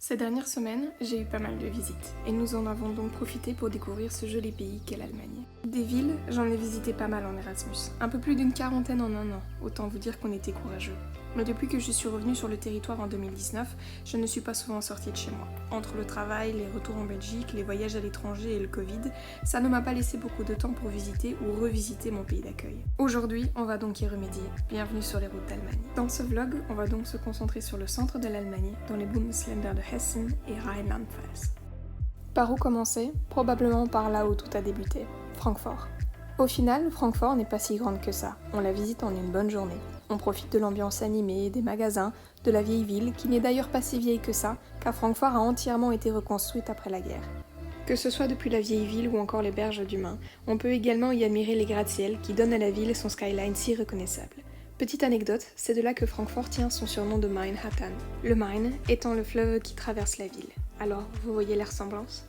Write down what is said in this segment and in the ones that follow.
Ces dernières semaines, j'ai eu pas mal de visites, et nous en avons donc profité pour découvrir ce joli pays qu'est l'Allemagne. Des villes, j'en ai visité pas mal en Erasmus, un peu plus d'une quarantaine en un an, autant vous dire qu'on était courageux. Mais depuis que je suis revenue sur le territoire en 2019, je ne suis pas souvent sortie de chez moi. Entre le travail, les retours en Belgique, les voyages à l'étranger et le Covid, ça ne m'a pas laissé beaucoup de temps pour visiter ou revisiter mon pays d'accueil. Aujourd'hui, on va donc y remédier. Bienvenue sur les routes d'Allemagne. Dans ce vlog, on va donc se concentrer sur le centre de l'Allemagne, dans les Bundesländer de Hessen et Rheinland-Pfalz. Par où commencer? Probablement par là où tout a débuté, Francfort. Au final, Francfort n'est pas si grande que ça, on la visite en une bonne journée. On profite de l'ambiance animée, des magasins, de la vieille ville, qui n'est d'ailleurs pas si vieille que ça, car Francfort a entièrement été reconstruite après la guerre. Que ce soit depuis la vieille ville ou encore les berges du Main, on peut également y admirer les gratte-ciel qui donnent à la ville son skyline si reconnaissable. Petite anecdote, c'est de là que Francfort tient son surnom de Main-Hattan, le Main étant le fleuve qui traverse la ville. Alors, vous voyez les ressemblances?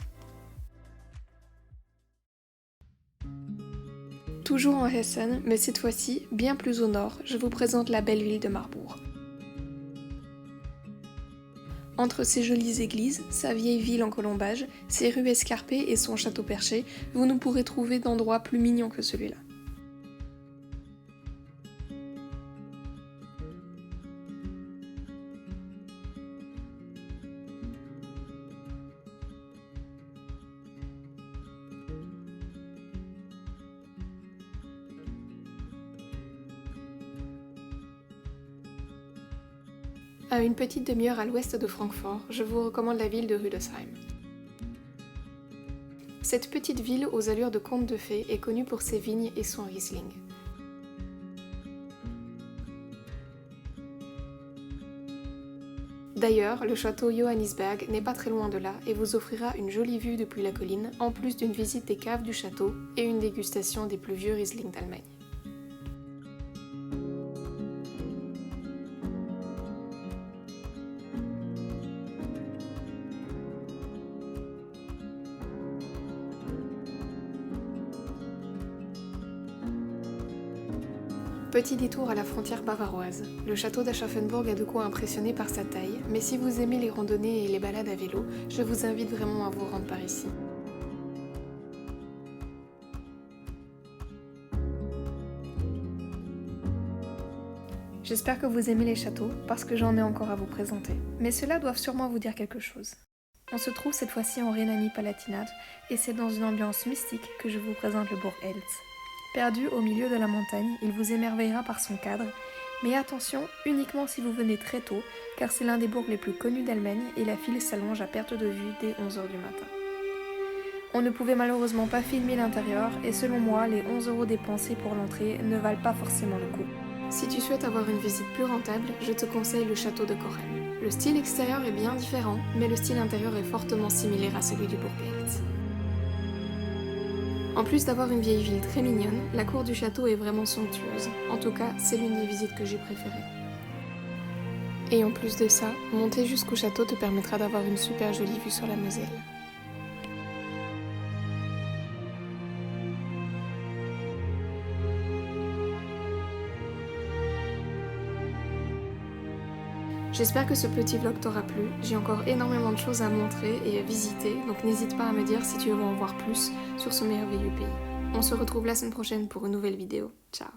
Toujours en Hessen, mais cette fois-ci, bien plus au nord, je vous présente la belle ville de Marbourg. Entre ses jolies églises, sa vieille ville en colombage, ses rues escarpées et son château perché, vous ne pourrez trouver d'endroit plus mignon que celui-là. À une petite demi-heure à l'ouest de Francfort, je vous recommande la ville de Rüdesheim. Cette petite ville aux allures de conte de fées est connue pour ses vignes et son Riesling. D'ailleurs, le château Johannisberg n'est pas très loin de là et vous offrira une jolie vue depuis la colline, en plus d'une visite des caves du château et une dégustation des plus vieux Riesling d'Allemagne. Petit détour à la frontière bavaroise. Le château d'Aschaffenburg a de quoi impressionner par sa taille, mais si vous aimez les randonnées et les balades à vélo, je vous invite vraiment à vous rendre par ici. J'espère que vous aimez les châteaux, parce que j'en ai encore à vous présenter. Mais ceux-là doivent sûrement vous dire quelque chose. On se trouve cette fois-ci en Rhénanie-Palatinat, et c'est dans une ambiance mystique que je vous présente le bourg Eltz. Perdu au milieu de la montagne, il vous émerveillera par son cadre, mais attention, uniquement si vous venez très tôt, car c'est l'un des bourgs les plus connus d'Allemagne et la file s'allonge à perte de vue dès 11h du matin. On ne pouvait malheureusement pas filmer l'intérieur, et selon moi, les 11 € dépensés pour l'entrée ne valent pas forcément le coup. Si tu souhaites avoir une visite plus rentable, je te conseille le château de Korren. Le style extérieur est bien différent, mais le style intérieur est fortement similaire à celui du bourg Eltz. En plus d'avoir une vieille ville très mignonne, la cour du château est vraiment somptueuse. En tout cas, c'est l'une des visites que j'ai préférées. Et en plus de ça, monter jusqu'au château te permettra d'avoir une super jolie vue sur la Moselle. J'espère que ce petit vlog t'aura plu, j'ai encore énormément de choses à montrer et à visiter, donc n'hésite pas à me dire si tu veux en voir plus sur ce merveilleux pays. On se retrouve la semaine prochaine pour une nouvelle vidéo. Ciao!